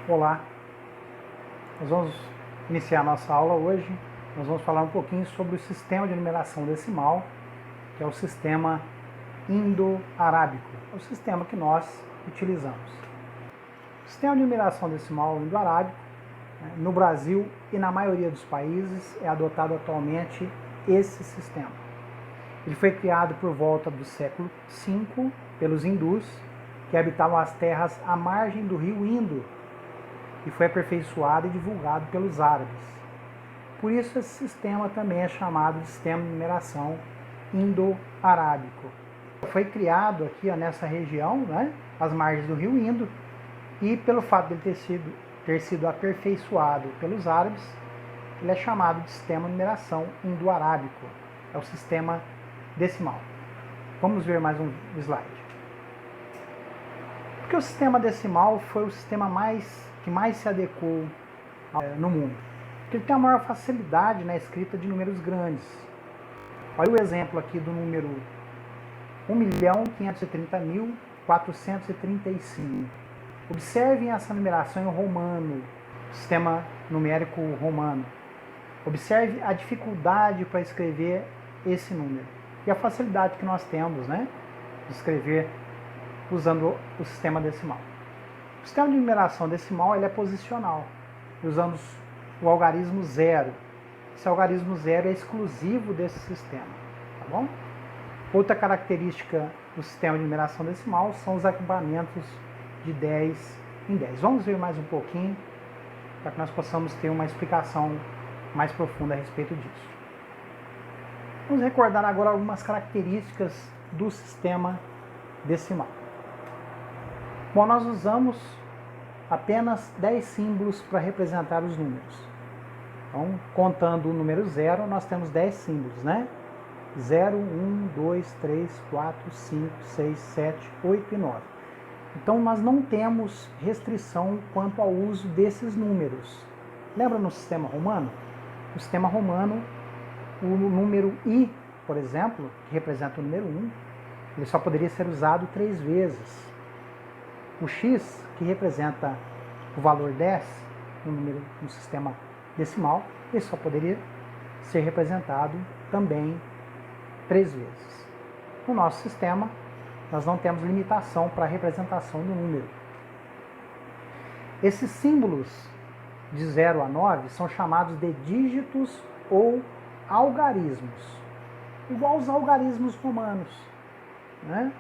Olá, nós vamos iniciar a nossa aula hoje. Nós vamos falar um pouquinho sobre o sistema de numeração decimal, que é o sistema indo-arábico, é o sistema que nós utilizamos. O sistema de numeração decimal indo-arábico, no Brasil e na maioria dos países, é adotado atualmente esse sistema. Ele foi criado por volta do século V pelos hindus, que habitavam as terras à margem do rio Indo, e foi aperfeiçoado e divulgado pelos árabes. Por isso esse sistema também é chamado de sistema de numeração indo-arábico. Foi criado aqui nessa região, às margens do rio Indo, e pelo fato de ele ter sido aperfeiçoado pelos árabes, ele é chamado de sistema de numeração indo-arábico. É o sistema decimal. Vamos ver mais um slide. Porque o sistema decimal foi o sistema que mais se adequou no mundo. Porque ele tem a maior facilidade na escrita de números grandes. Olha o exemplo aqui do número 1.530.435. Observem essa numeração em romano, sistema numérico romano. Observe a dificuldade para escrever esse número e a facilidade que nós temos, de escrever usando o sistema decimal. O sistema de numeração decimal ele é posicional, usando o algarismo zero. Esse algarismo zero é exclusivo desse sistema, tá bom? Outra característica do sistema de numeração decimal são os agrupamentos de 10 em 10. Vamos ver mais um pouquinho, para que nós possamos ter uma explicação mais profunda a respeito disso. Vamos recordar agora algumas características do sistema decimal. Bom, nós usamos apenas 10 símbolos para representar os números. Então, contando o número 0, nós temos 10 símbolos, 0, 1, 2, 3, 4, 5, 6, 7, 8 e 9. Então, nós não temos restrição quanto ao uso desses números. Lembra no sistema romano? No sistema romano, o número I, por exemplo, que representa o número 1, ele só poderia ser usado 3 vezes. O X, que representa o valor 10 no sistema decimal, ele só poderia ser representado também 3 vezes. No nosso sistema, nós não temos limitação para a representação do número. Esses símbolos de 0 a 9 são chamados de dígitos ou algarismos, igual aos algarismos romanos.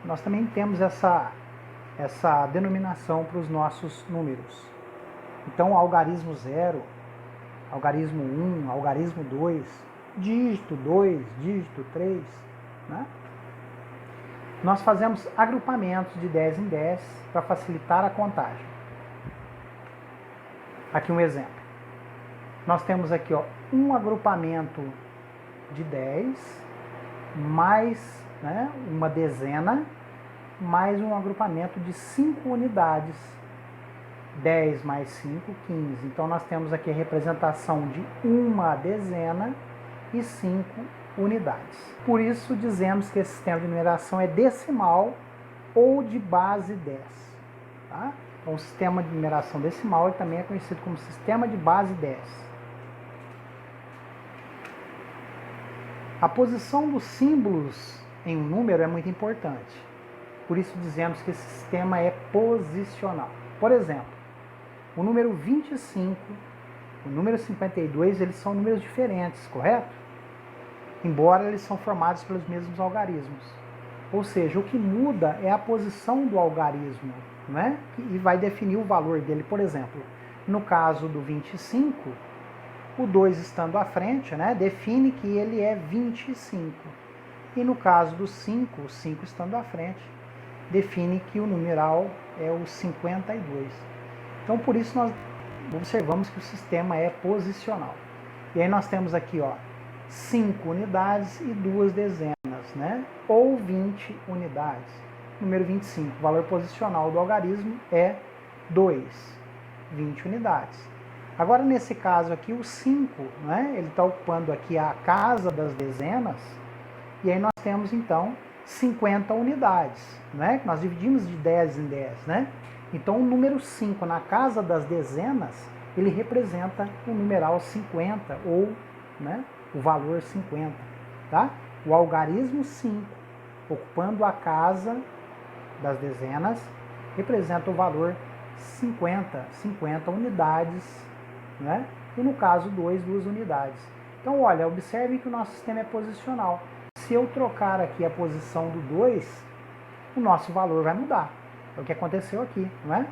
Nós também temos essa denominação para os nossos números. Então, algarismo 0, algarismo 1, algarismo 2, dígito 2, dígito 3. Nós fazemos agrupamentos de 10 em 10 para facilitar a contagem. Aqui um exemplo. Nós temos aqui um agrupamento de 10, mais uma dezena, mais um agrupamento de 5 unidades. 10 mais 5, 15. Então, nós temos aqui a representação de uma dezena e 5 unidades. Por isso, dizemos que esse sistema de numeração é decimal ou de base 10. Tá? Então, o sistema de numeração decimal ele também é conhecido como sistema de base 10. A posição dos símbolos em um número é muito importante. Por isso dizemos que esse sistema é posicional. Por exemplo, o número 25, o número 52, eles são números diferentes, correto? Embora eles são formados pelos mesmos algarismos. Ou seja, o que muda é a posição do algarismo, e vai definir o valor dele. Por exemplo, no caso do 25, o 2 estando à frente, define que ele é 25. E no caso do 5, o 5 estando à frente, define que o numeral é o 52. Então, por isso, nós observamos que o sistema é posicional. E aí nós temos aqui 5 unidades e 2 dezenas, ou 20 unidades. Número 25, o valor posicional do algarismo é 2, 20 unidades. Agora, nesse caso aqui, o 5, ele está ocupando aqui a casa das dezenas, e aí nós temos, então, 50 unidades, que nós dividimos de 10 em 10, Então, o número 5 na casa das dezenas, ele representa o numeral 50, ou, né, o valor 50. Tá? O algarismo 5, ocupando a casa das dezenas, representa o valor 50, 50 unidades, né? E no caso 2, 2 unidades. Então, olha, observe que o nosso sistema é posicional. Se eu trocar aqui a posição do 2, o nosso valor vai mudar. É o que aconteceu aqui, não é?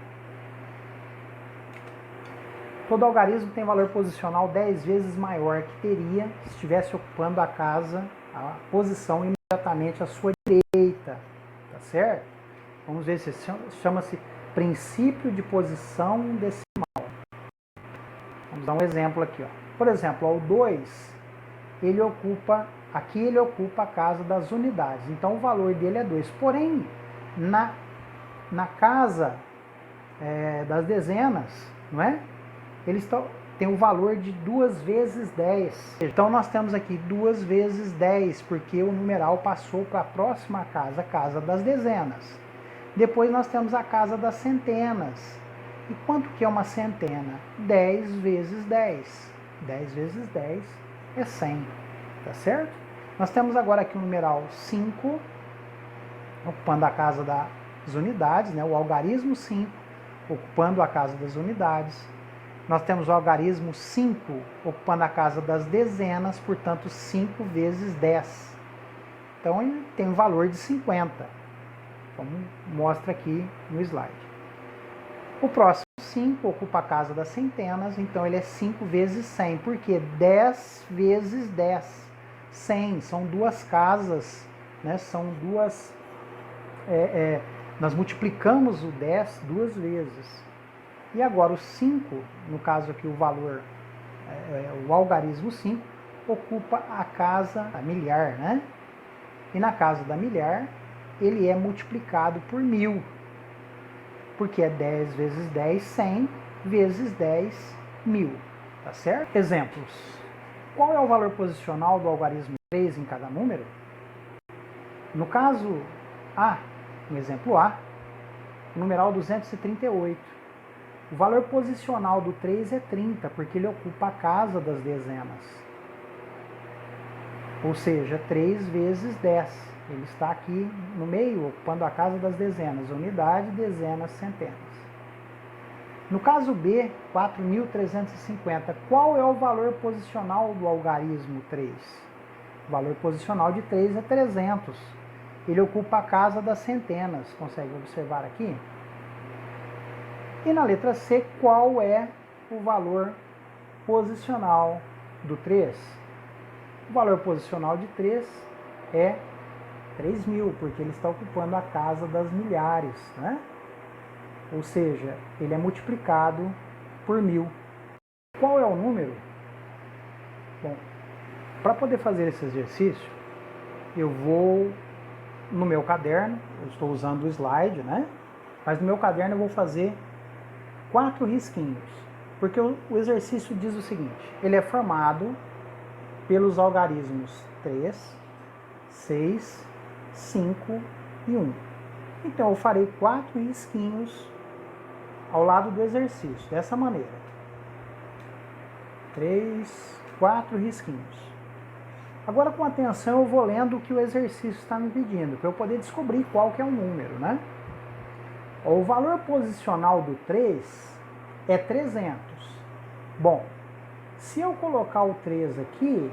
Todo algarismo tem valor posicional 10 vezes maior que teria se estivesse ocupando a casa, a posição imediatamente à sua direita, tá certo? Vamos ver se chama-se princípio de posição decimal. Vamos dar um exemplo aqui, ó. Por exemplo, o 2, aqui ele ocupa a casa das unidades, então o valor dele é 2. Porém, na casa das dezenas, não é? Eles têm o valor de 2 vezes 10. Então nós temos aqui 2 vezes 10, porque o numeral passou para a próxima casa, a casa das dezenas. Depois nós temos a casa das centenas. E quanto que é uma centena? 10 vezes 10. 10 vezes 10 é 100, tá certo? Nós temos agora aqui o numeral 5, ocupando a casa das unidades, né? O algarismo 5, ocupando a casa das unidades. Nós temos o algarismo 5, ocupando a casa das dezenas, portanto 5 vezes 10. Então ele tem um valor de 50, como mostra aqui no slide. O próximo 5 ocupa a casa das centenas, então ele é 5 vezes 100, porque 10 vezes 10, 100, são duas casas, né? São duas... nós multiplicamos o 10 duas vezes. E agora o 5, no caso aqui o valor, o algarismo 5, ocupa a casa a milhar, né? E na casa da milhar, ele é multiplicado por 1000, porque é 10 vezes 10, 100, vezes 10, 1000, tá certo? Exemplos. Qual é o valor posicional do algarismo 3 em cada número? No caso A, no exemplo A, o numeral 238. O valor posicional do 3 é 30, porque ele ocupa a casa das dezenas. Ou seja, 3 vezes 10. Ele está aqui no meio, ocupando a casa das dezenas. Unidade, dezenas, centenas. No caso B, 4.350. Qual é o valor posicional do algarismo 3? O valor posicional de 3 é 300. Ele ocupa a casa das centenas. Consegue observar aqui? E na letra C, qual é o valor posicional do 3? O valor posicional de 3 é 3.000, porque ele está ocupando a casa das milhares, né? Ou seja, ele é multiplicado por 1000. Qual é o número? Bom, para poder fazer esse exercício, eu vou no meu caderno, eu estou usando o slide, né? Mas no meu caderno eu vou fazer 4 risquinhos, porque o exercício diz o seguinte: ele é formado pelos algarismos 3, 6, 5 e 1. Então eu farei 4 risquinhos ao lado do exercício, dessa maneira. 3, 4 risquinhos. Agora com atenção eu vou lendo o que o exercício está me pedindo, para eu poder descobrir qual que é o número, né? O valor posicional do 3 é 300. Bom, se eu colocar o 3 aqui,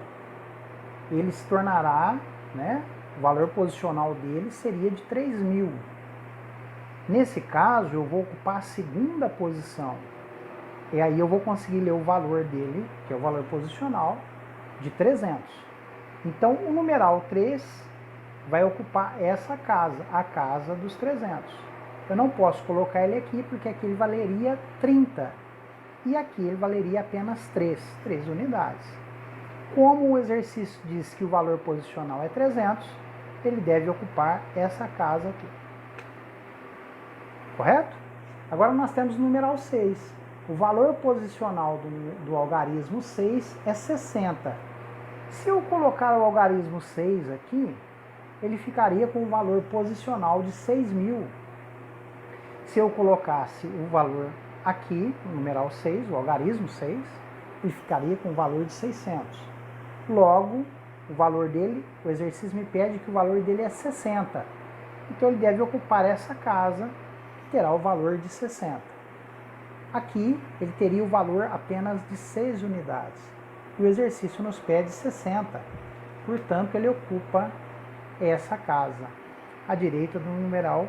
ele se tornará, né, o valor posicional dele seria de 3.000. Nesse caso, eu vou ocupar a segunda posição. E aí eu vou conseguir ler o valor dele, que é o valor posicional, de 300. Então, o numeral 3 vai ocupar essa casa, a casa dos 300. Eu não posso colocar ele aqui, porque aqui ele valeria 30. E aqui ele valeria apenas 3 unidades. Como o exercício diz que o valor posicional é 300, ele deve ocupar essa casa aqui. Correto? Agora nós temos o numeral 6. O valor posicional do algarismo 6 é 60. Se eu colocar o algarismo 6 aqui, ele ficaria com o valor posicional de 6.000. Se eu colocasse o valor aqui, o numeral 6, o algarismo 6, ele ficaria com o valor de 600. Logo, o valor dele, o exercício me pede que o valor dele é 60. Então ele deve ocupar essa casa, que terá o valor de 60. Aqui ele teria o valor apenas de 6 unidades. E o exercício nos pede 60. Portanto, ele ocupa essa casa, à direita do numeral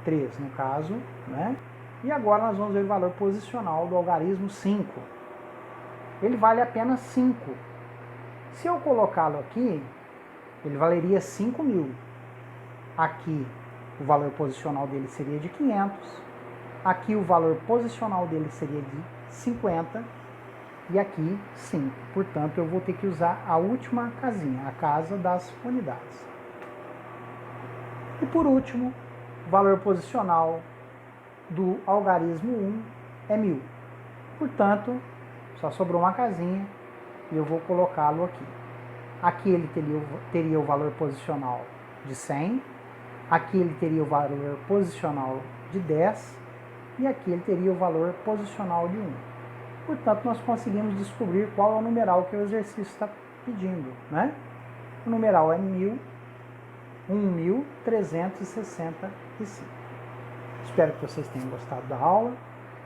3, no caso, né? E agora nós vamos ver o valor posicional do algarismo 5. Ele vale apenas 5. Se eu colocá-lo aqui, ele valeria 5.000. Aqui o valor posicional dele seria de 500. Aqui o valor posicional dele seria de 50. E aqui 5. Portanto, eu vou ter que usar a última casinha, a casa das unidades. E por último, o valor posicional do algarismo 1 é 1.000. Portanto, só sobrou uma casinha e eu vou colocá-lo aqui. Aqui ele teria o valor posicional de 100, aqui ele teria o valor posicional de 10 e aqui ele teria o valor posicional de 1. Portanto, nós conseguimos descobrir qual é o numeral que o exercício está pedindo, né? O numeral é 1.365. Espero que vocês tenham gostado da aula.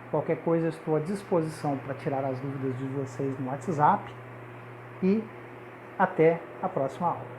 Qualquer coisa, eu estou à disposição para tirar as dúvidas de vocês no WhatsApp. E até a próxima aula.